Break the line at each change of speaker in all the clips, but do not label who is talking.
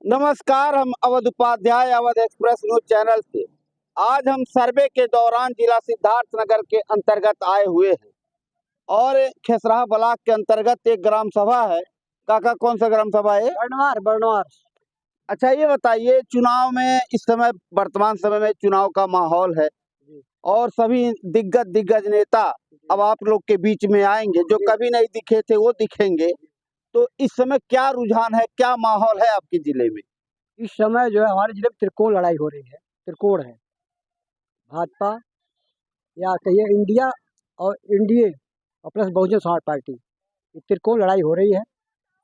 नमस्कार, हम Awadh Upadhyay Awadh express news channel से। आज हम सर्वे के दौरान जिला सिद्धार्थनगर के अंतर्गत आए हुए हैं और खेसराहा ब्लॉक के अंतर्गत एक ग्राम सभा है। काका, कौन सा ग्राम सभा है?
बरनवार।
अच्छा, ये बताइए, चुनाव में इस समय वर्तमान समय में चुनाव का माहौल है और सभी दिग्गज नेता अब आप लोग के बीच में आएंगे। जो कभी नहीं दिखे थे वो दिखेंगे। तो इस समय क्या रुझान है, क्या माहौल है आपके जिले में?
इस समय जो है हमारे जिले में त्रिकोण लड़ाई हो रही है। त्रिकोण है, भाजपा या कहिए इंडिया और एनडीए और प्लस बहुजन समाज पार्टी। ये त्रिकोण लड़ाई हो रही है।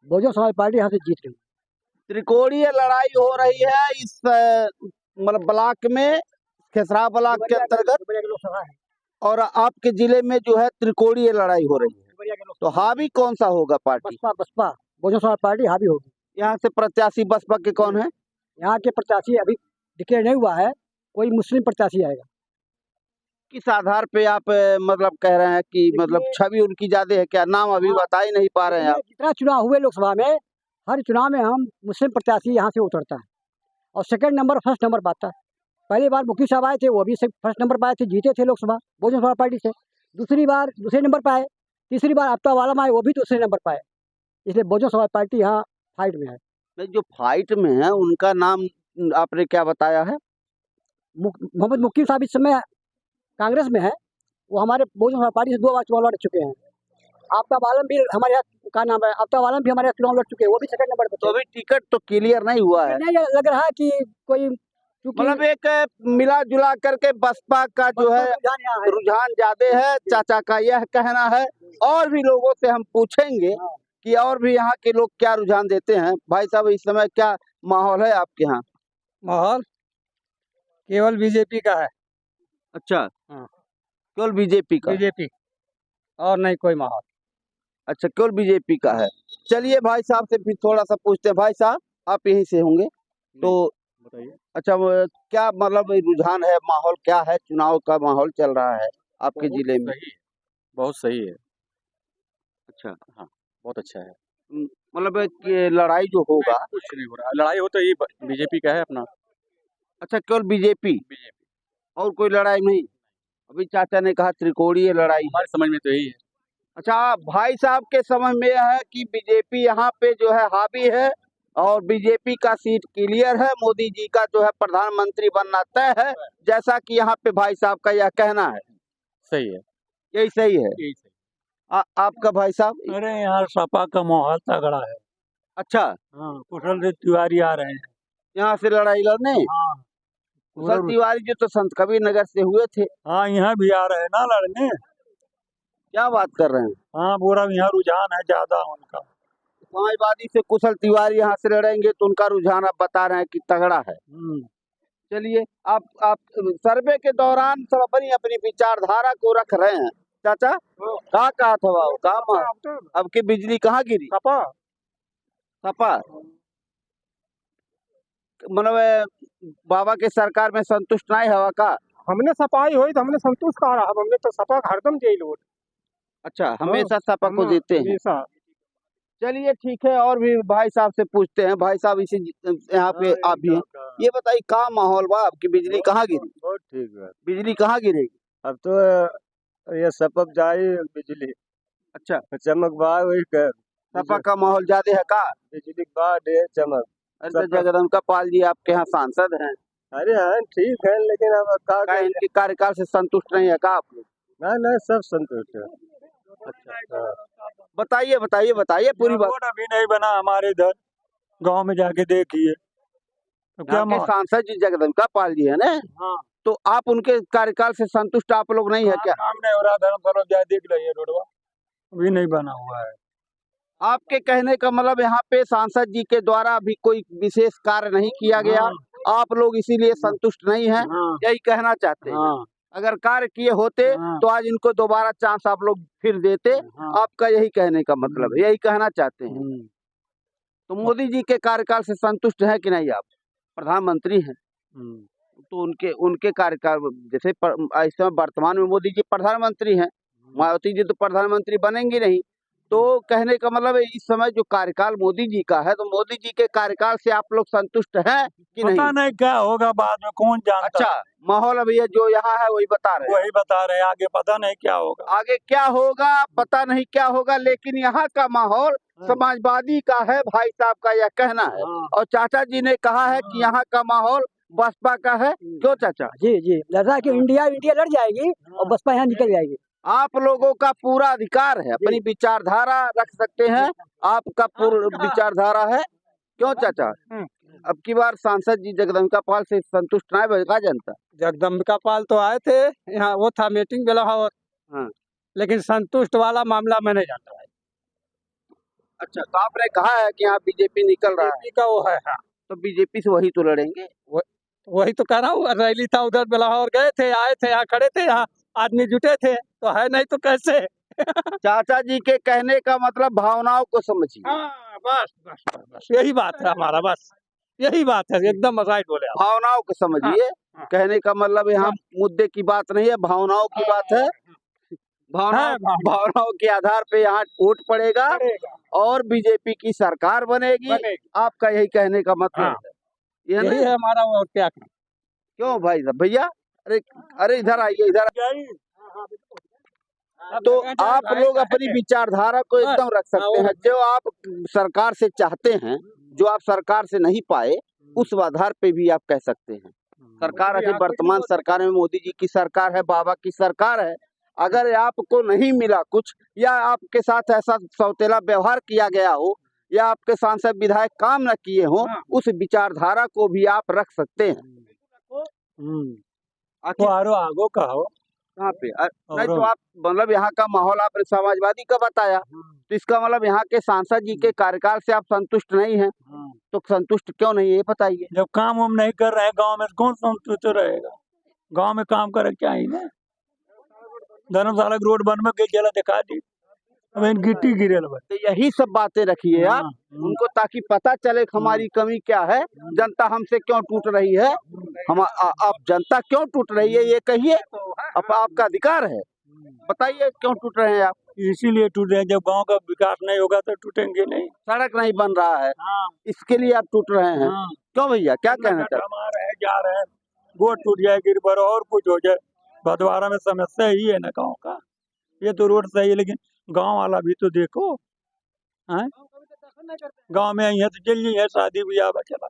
बहुजन समाज पार्टी यहाँ से जीत रही है।
त्रिकोणीय लड़ाई हो रही है इस मतलब ब्लॉक में, खेसरा ब्लॉक के अंतर्गत,
देवरिया की लोकसभा है।
और आपके जिले में जो है त्रिकोणीय लड़ाई हो रही है।
देवरिया की
तो
लोकसभा
हावी कौन सा होगा पार्टी?
बसपा बहुजन समाज पार्टी हावी होगी।
यहाँ से प्रत्याशी बसपा के कौन है?
यहाँ के प्रत्याशी अभी डिक्लेयर नहीं हुआ है, कोई मुस्लिम प्रत्याशी आएगा।
किस आधार पे आप मतलब कह रहे हैं कि मतलब छवि उनकी ज्यादा है? क्या नाम अभी बता ही नहीं पा रहे हैं आप?
जितना चुनाव हुए लोकसभा में, हर चुनाव में हम मुस्लिम प्रत्याशी यहाँ से उतरता है और सेकंड नंबर फर्स्ट नंबर पाता है। पहली बार मुखी साहब आए थे, वो भी फर्स्ट नंबर पाए थे, जीते थे लोकसभा बहुजन समाज पार्टी से। दूसरी बार दूसरे नंबर पाए। तीसरी बार आफ्ताब आलम आए, वो भी दूसरे नंबर पाए। इसलिए बहुजन समाज पार्टी यहाँ फाइट में है।
नहीं, जो फाइट में है उनका नाम आपने क्या बताया है?
मोहम्मद मुक्की साहब इस समय कांग्रेस में है। वो हमारे बहुजन समाज पार्टी से 2 बार चुनाव लड़ चुके हैं। आफ्ताब आलम भी हमारे यहाँ का नाम है, आफ्ताब आलम भी हमारे यहाँ चुनाव लड़ चुके हैं, वो भी सेकंड नंबर पर।
तो अभी टिकट तो क्लियर नहीं हुआ है।
नहीं लग रहा है कि कोई
मतलब एक मिला जुला करके बसपा का जो है रुझान ज्यादा है, चाचा का यह कहना है। और भी लोगों से हम पूछेंगे कि और भी यहाँ के लोग क्या रुझान देते हैं। भाई साहब, इस समय क्या माहौल है आपके यहाँ?
माहौल केवल बीजेपी का है।
अच्छा,
हाँ,
केवल बीजेपी का?
बीजेपी और नहीं कोई माहौल।
अच्छा, केवल बीजेपी का है। चलिए भाई साहब से फिर थोड़ा सा पूछते हैं। भाई साहब, आप यहीं से होंगे तो
बताइए।
अच्छा, क्या मतलब रुझान है, माहौल क्या है? चुनाव का माहौल चल रहा है आपके जिले में?
बहुत सही है।
अच्छा,
हाँ, बहुत अच्छा है।
मतलब कि लड़ाई जो होगा,
कुछ नहीं हो रहा, लड़ाई हो तो ये बीजेपी का है अपना।
अच्छा, केवल बीजेपी और कोई लड़ाई नहीं? अभी चाचा ने कहा त्रिकोणीय लड़ाई।
हमारे समझ में तो यही है।
अच्छा, भाई साहब के समझ में यह है कि बीजेपी यहाँ पे जो है हावी है और बीजेपी का सीट क्लियर है। मोदी जी का जो है प्रधानमंत्री बनना तय है, जैसा कि यहाँ पे भाई साहब का यह कहना है।
सही है,
यही सही है?
यही सही।
आपका भाई साहब?
अरे यार, सपा का माहौल तगड़ा है।
अच्छा,
हाँ, कुशल देव तिवारी आ रहे हैं।
यहाँ से लड़ाई लड़ने?
हाँ,
कुशल तिवारी जी तो संत कबीर नगर से हुए थे।
हाँ, यहाँ भी आ रहे हैं ना लड़ने।
क्या बात कर रहे हैं?
हाँ, पूरा यहाँ रुझान है ज्यादा उनका।
समाजवादी से कुशल तिवारी यहाँ से लड़ेंगे तो उनका रुझान आप बता रहे हैं कि तगड़ा है। चलिए, आप सर्वे के दौरान सब अपनी अपनी विचारधारा को रख रहे हैं। चाचा, कहा था बाबू, कहा अब की बिजली कहाँ गिरी? सपा मतलब बाबा के सरकार में संतुष्ट नहीं हवा का?
हमने सफाई हुई तो हमने संतुष्ट कहा, हमने तो सपा हरदम दे लो।
अच्छा, हमेशा सपा को देते हैं।
हमेशा।
चलिए ठीक है, और भी भाई साहब से पूछते हैं। भाई साहब, इसी यहाँ पे आप भी हैं, ये बताइए का माहौल बा आपकी? बिजली कहाँ गिरी?
बहुत ठीक है।
बिजली कहाँ गिरेगी?
अब तो ये सपक जाए बिजली।
अच्छा,
चमक बा वही कर।
सपा का माहौल ज्यादा है का?
बिजली बाद है चमक।
अरे तो जगदम्बिका पाल जी आपके यहाँ सांसद हैं।
अरे हाँ, ठीक है, लेकिन अब
क्या इनके कार्यकाल से संतुष्ट नहीं है का आप लोग?
ना सब संतुष्ट है।
अच्छा, बताइए बताइए बताइए पूरी बात।
रोड अभी नहीं बना हमारे इधर, गांव में जाके देखिए तो क्या
यहाँ के सांसद जी जगदम्बिका पाल जी है ना?
हाँ,
तो आप उनके कार्यकाल से संतुष्ट आप लोग नहीं है क्या?
काम नहीं हो रहा, धर्मशाला जाए देख लीजिए, रोडवा अभी नहीं बना हुआ है।
आपके कहने का मतलब यहाँ पे सांसद जी के द्वारा अभी कोई विशेष कार्य नहीं किया गया, आप लोग इसीलिए संतुष्ट नहीं हैं, यही कहना चाहते हैं? अगर कार्य किए होते तो आज इनको दोबारा चांस आप लोग फिर देते। आपका यही कहने का मतलब है, यही कहना चाहते हैं? तो मोदी जी के कार्यकाल से संतुष्ट है कि नहीं? आप प्रधानमंत्री हैं तो उनके कार्यकाल, जैसे इस समय वर्तमान में मोदी जी प्रधानमंत्री हैं, मायावती जी तो प्रधानमंत्री बनेंगी नहीं, तो कहने का मतलब है इस समय जो कार्यकाल मोदी जी का है, तो मोदी जी के कार्यकाल से आप लोग संतुष्ट हैं कि नहीं?
पता नहीं क्या होगा बाद में, कौन जानता।
अच्छा, माहौल अभी जो यहाँ है वही बता रहे हैं।
वही बता रहे हैं, आगे पता नहीं क्या होगा।
आगे क्या होगा पता नहीं क्या होगा, लेकिन यहाँ का माहौल समाजवादी का है, भाई साहब का यह कहना है। और चाचा जी ने कहा है कि यहाँ का माहौल बसपा का है। क्यों चाचा?
जी जी, लड़ रहा है कि इंडिया लड़ जाएगी और बसपा यहाँ निकल जाएगी।
आप लोगों का पूरा अधिकार है, अपनी विचारधारा रख सकते हैं, आपका पूर्ण विचारधारा है। क्यों चाचा? अब की बार सांसद जी जगदम्बिका पाल से संतुष्ट नहीं बनेगा जनता?
जगदम्बिका पाल तो आए थे यहाँ, वो था मीटिंग बेलाहौर, लेकिन संतुष्ट वाला मामला मैं नहीं जानता है।
अच्छा, तो आपने कहा है कि यहाँ बीजेपी निकल रहा है,
का वो है, हाँ।
तो बीजेपी से वही तो लड़ेंगे।
वही तो कह रहा हूँ, रैली था उधर बेलाहौर, गए थे, आए थे, यहाँ खड़े थे, यहाँ आदमी जुटे थे, तो है नहीं तो कैसे।
चाचा जी के कहने का मतलब भावनाओं को समझिए।
हाँ, बस यही बात है हमारा, बस यही बात है, एकदम राइट बोले आप।
भावनाओं को समझिए। कहने का मतलब यहाँ मुद्दे की बात नहीं है, भावनाओं की बात है। भावनाओं के आधार पे यहाँ वोट पड़ेगा और बीजेपी की सरकार बनेगी। आपका यही कहने का मतलब है,
यही है हमारा। और क्या
क्यों भाई साहब? भैया अरे इधर आइए, इधर। तो आप लोग अपनी विचारधारा को एकदम रख सकते हैं, जो आप सरकार से चाहते हैं, जो आप सरकार से नहीं पाए, उस आधार पे भी आप कह सकते हैं। सरकार अभी वर्तमान सरकार में मोदी जी की सरकार है, बाबा की सरकार है। अगर आपको नहीं मिला कुछ, या आपके साथ ऐसा सौतेला व्यवहार किया गया हो, या आपके सांसद विधायक काम न किए हो, उस विचारधारा को भी आप रख सकते हैं।
आगो का हो
कहाँ पे? नहीं तो आप मतलब यहाँ का माहौल आपने समाजवादी का बताया, तो इसका मतलब यहाँ के सांसद जी के कार्यकाल से आप संतुष्ट नहीं हैं। तो संतुष्ट क्यों नहीं है ये बताइए।
जब काम हम नहीं कर रहे हैं गांव में, कौन संतुष्ट रहेगा? गांव में काम करे क्या ही ना। धर्मशाला रोड बन में गई, जला दिखा दी, अब इन गिट्टी गिरे।
तो यही सब बातें रखिए आप उनको, ताकि पता चले हमारी कमी क्या है, जनता हमसे क्यों टूट रही है। हम आप जनता क्यों टूट रही है ये कहिए, आपका अधिकार है, बताइए क्यों टूट रहे हैं आप।
इसीलिए टूट रहे हैं, जब गांव का विकास नहीं होगा तो टूटेंगे नहीं।
सड़क नहीं बन रहा है, इसके लिए आप टूट रहे हैं। क्यों भैया, क्या कहना चाहते हैं?
जा रहे हैं, बोट टूट जाए, गिरबर और कुछ हो जाए, भदवारा में समस्या ही है ना गाँव का। ये तो रोड सही है, लेकिन गांव वाला भी तो देखो। गांव में आई है तो जल्दी है, शादी ब्याह चला,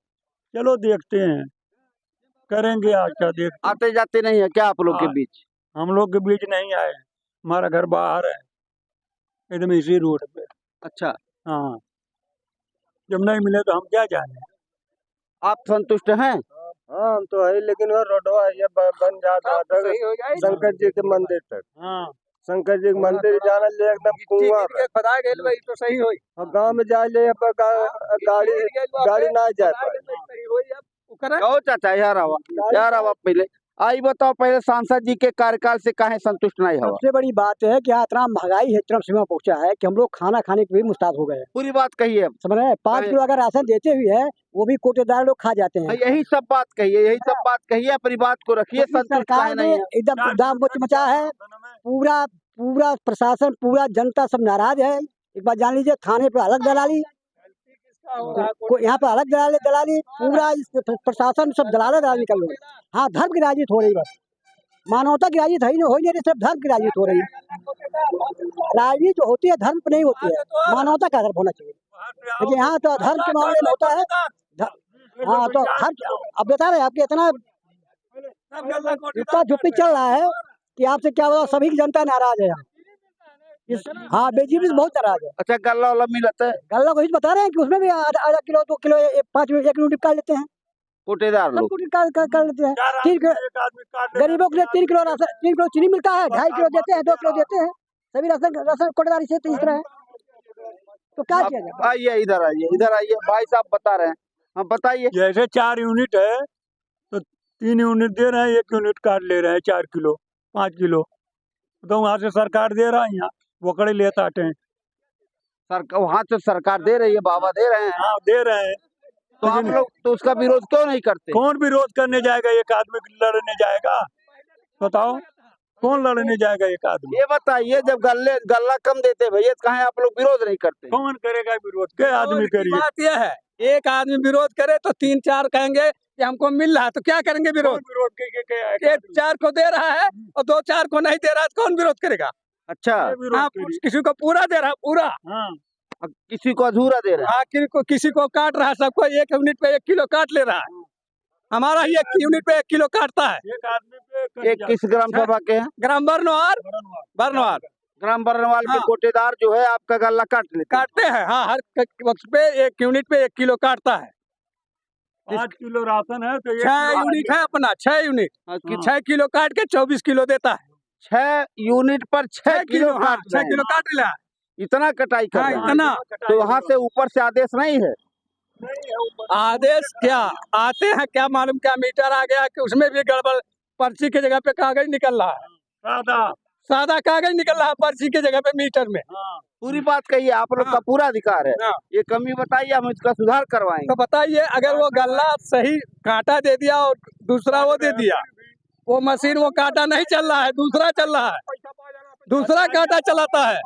चलो देखते हैं, करेंगे। अच्छा देखते,
आते जाते नहीं है क्या आप लोग के बीच?
हम लोग के बीच नहीं आए, हमारा घर बाहर है, एकदम इसी रोड पे।
अच्छा,
हाँ, जब नहीं मिले तो हम क्या जाने।
आप संतुष्ट हैं?
हाँ, हम तो है, लेकिन वो रोडवा ये बन जाता शंकर जी के मंदिर तक।
हाँ,
शंकर जी के मंदिर जाना ले एकदम कुआं
तो सही हो।
और गांव में जाए ले गाड़ी ना जा पाए।
ओ चाचा यार आवा पहले आई बताओ, पहले सांसद जी के कार्यकाल से काहे संतुष्ट नहीं हुआ?
सबसे बड़ी बात है कि इतना महंगाई है, इतना सीमा पहुंचा है कि हम लोग खाना खाने के भी मुस्ताद हो गए हैं।
पूरी बात कहिए,
समझ रहे हैं? 5 किलो अगर राशन देते हुए है, वो भी कोटेदार लोग खा जाते हैं।
यही सब बात कहिए, यही सब बात कहिए, अपनी बात को रखिए।
सरकार ने एकदम दाम मचा है, पूरा प्रशासन, पूरा जनता सब नाराज है। एक बात जान लीजिए, थाने पे अलग दलाली, यहाँ पे अलग दलाली, पूरा प्रशासन सब दलाल निकल रहे। हाँ, धर्म की राजनीति हो रही, बस मानवता की राजनीति है ही नहीं, सिर्फ धर्म की राजनीति हो रही है। राजनीति जो होती है धर्म पे नहीं होती है, मानवता का धर्म होना चाहिए। लेकिन यहाँ तो धर्म के मामले में होता है। हाँ, तो हर अब बता रहे आपके इतना झुप्पी चल रहा है कि आपसे क्या बोला, सभी की जनता नाराज है यहाँ। हाँ, बीजेपी से बहुत नाराज है।
अच्छा, गल्ला वाला मिलता है,
गल्ला को बता रहे हैं कि उसमें भी आधा किलो 2 किलो 5 1 किलो निकाल लेते हैं,
कोटेदार लोग
कर लेते हैं। 3 किलो गरीबों के लिए 3 किलो राशन, 3 किलो चीनी मिलता है, 2.5 किलो देते हैं, 2 किलो देते हैं, सभी राशन कोटेदारी से इस तरह है। तो क्या किया जाए?
आइए इधर आइए, भाई साहब बता रहे हैं, हम बताइए।
जैसे 4 यूनिट है तो 3 यूनिट दे रहे हैं, 1 यूनिट काट ले रहे हैं, 4 किलो 5 किलो, तो वहाँ से सरकार दे रहा है, यहाँ वकड़े लेता हैं।
वहाँ से सरकार दे रही है, बाबा दे रहे हैं।
हाँ, दे रहे हैं,
तो आप लोग तो उसका विरोध क्यों नहीं करते?
कौन विरोध करने जाएगा? एक आदमी लड़ने जाएगा, बताओ। कौन लड़ने जाएगा एक आदमी?
ये बताइए, जब गल्ला कम देते भैया तो कहीं आप लोग विरोध नहीं करते?
कौन करेगा विरोध? क्या आदमी करिए?
बात यह है, एक आदमी विरोध करे तो 3-4 कहेंगे कि हमको मिल रहा है, तो क्या करेंगे विरोध?
विरोध के
1-4 को दे रहा है और 2-4 को नहीं दे रहा है, तो कौन विरोध करेगा?
अच्छा,
हाँ, किसी को पूरा दे रहा है, पूरा।
हाँ,
किसी को अधूरा दे रहे हैं?
हाँ, किसी को काट रहा है, सबको 1 यूनिट पे 1 किलो काट ले रहा है। हमारा ही 1 यूनिट पे 1 किलो काटता है।
एक आदमी पे
ये किस ग्राम सभा के हैं?
ग्राम बरनवाल
ग्राम बरनवाल के
हाँ।
कोटेदार जो है आपका गल्ला काटते हैं?
काटते हैं, हाँ, हर वक्त पे 1 यूनिट पे 1 किलो काटता है।
5 किलो राशन है तो
6 यूनिट है अपना, 6 यूनिट, 6 किलो काट के 24 किलो देता है।
6 यूनिट पर 6 किलो
हाँ,
काट
6
रहे हैं।
किलो काट रहा है।
इतना कटाई कर
हाँ,
रहे हैं?
इतना।
तो वहाँ से ऊपर से आदेश नहीं है?
आदेश क्या आते हैं, क्या मालूम, क्या मीटर आ गया कि उसमें भी गड़बड़, पर्ची के जगह पे कागज निकल रहा है, सादा कागज निकल रहा है पर्ची के जगह पे मीटर में।
पूरी बात कहिए, आप लोग का पूरा अधिकार है।
हाँ।
ये कमी बताइए, हम इसका सुधार करवाएंगे।
तो बताइए, अगर वो गल्ला सही कांटा दे दिया और दूसरा वो दे दिया, वो मशीन वो कांटा नहीं चल रहा है, दूसरा चल रहा है, दूसरा कांटा चलाता है।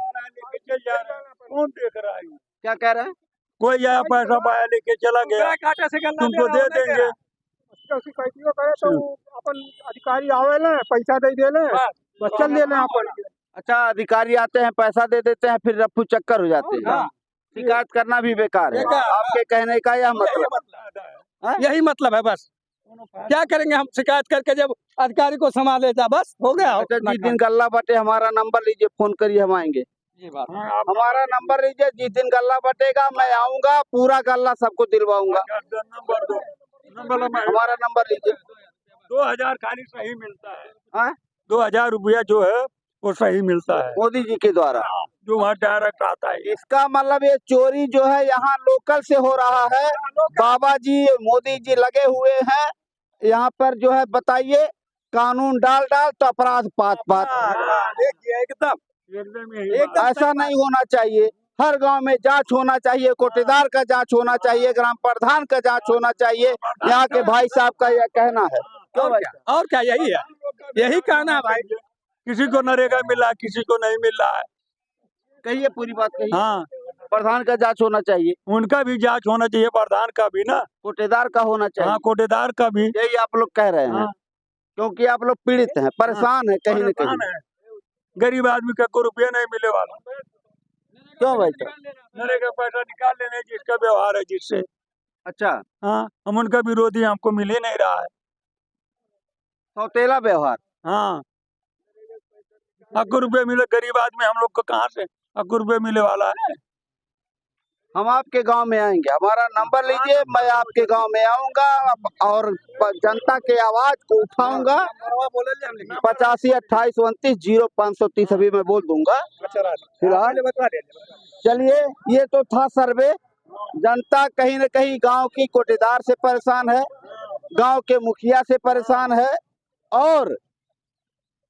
कौन देख रहा है?
क्या कह रहे हैं?
कोई या पैसा पाया लेके चला गया,
कांटे से गल्ला
तुमको दे देंगे।
तो अपन अधिकारी आवे ले, पैसा दे दे ले, बस चल दे ले अपन।
अच्छा, अधिकारी आते हैं, पैसा दे देते हैं, फिर रफ्फू चक्कर हो जाते हैं।
हाँ।
शिकायत करना भी बेकार है।
बेकार।
आपके कहने का यह मतलब?
यही मतलब है बस। क्या करेंगे हम शिकायत करके, जब अधिकारी को संभाल लेता, बस हो गया।
अच्छा, जिस दिन गल्ला बटे हमारा नंबर लीजिए, फोन करिए, हम आएंगे। हमारा नंबर लीजिए, जिस दिन गल्ला बटेगा मैं आऊंगा, पूरा गल्ला सबको दिलवाऊंगा।
नंबर दो,
हमारा नंबर लीजिए।
2000 खाली सही मिलता है।
हाँ?
2000 रुपया जो है वो सही मिलता है,
मोदी जी के द्वारा।
जो वहाँ डायरेक्ट आता है।
इसका मतलब ये चोरी जो है यहाँ लोकल से हो रहा है। बाबा जी, मोदी जी लगे हुए हैं यहाँ पर, जो है बताइए, कानून डाल तो अपराध पात
एकदम
ऐसा नहीं होना चाहिए। हर गांव में जांच होना चाहिए, कोटेदार का जांच होना चाहिए, ग्राम प्रधान का जांच होना चाहिए। यहाँ के भाई साहब का यह कहना है। क्यों भाई?
और क्या, यही है, यही कहना है भाई।
किसी को नरेगा मिला, किसी को नहीं मिल रहा है।
कहिए, पूरी बात कहिए।
हाँ,
प्रधान का जांच होना चाहिए,
उनका भी जांच होना चाहिए, प्रधान का भी ना।
कोटेदार का होना चाहिए।
हाँ, कोटेदार का भी।
यही आप लोग कह रहे हैं।
हाँ।
क्योंकि आप लोग पीड़ित हैं, परेशान है कहीं न कहीं।
परेशान है। गरीब आदमी का कोई रुपया नहीं मिले वाला।
क्यों भाई साहब?
नरेगा पैसा निकाल लेने जिसका व्यवहार है जिससे।
अच्छा,
हाँ, हम उनका विरोधी, हमको मिल ही नहीं रहा है।
सौतेला व्यवहार।
हाँ, आपको रुपये मिले, गरीब आदमी हम लोग को कहाँ से आपको रुपये मिले वाला है?
हम आपके गांव में आएंगे, हमारा नंबर लीजिए, मैं आपके गांव में आऊंगा और जनता के आवाज को उठाऊंगा। 85 28 29 0530 अभी मैं बोल दूंगा। फिलहाल चलिए, ये तो था सर्वे। जनता कहीं न कहीं गांव की कोटेदार से परेशान है, गांव के मुखिया से परेशान है, और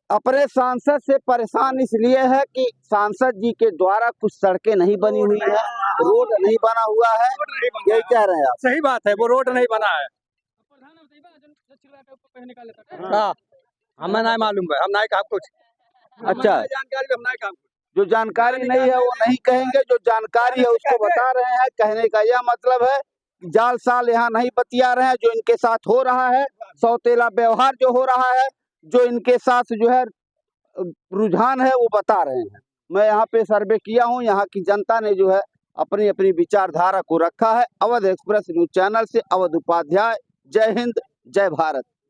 अपने सांसद से परेशान इसलिए है कि सांसद जी के द्वारा कुछ सड़कें नहीं बनी हुई है, रोड नहीं बना हुआ है। यही कह रहे हैं आप?
सही बात है, वो रोड नहीं बना है। हाँ, हमें नहीं मालूम है, हम नहीं कहा कुछ।
अच्छा,
जानकारी हम नहीं कहा।
जो जानकारी नहीं है वो नहीं कहेंगे, जो जानकारी है उसको बता रहे हैं। कहने का यह मतलब है, जाल साल यहाँ नहीं बतिया रहे हैं। जो इनके साथ हो रहा है, सौतेला व्यवहार जो हो रहा है, जो इनके साथ जो है रुझान है, वो बता रहे हैं। मैं यहाँ पे सर्वे किया हूँ, यहाँ की जनता ने जो है अपनी अपनी विचारधारा को रखा है। अवध एक्सप्रेस न्यूज चैनल से अवध उपाध्याय। जय हिंद, जय भारत।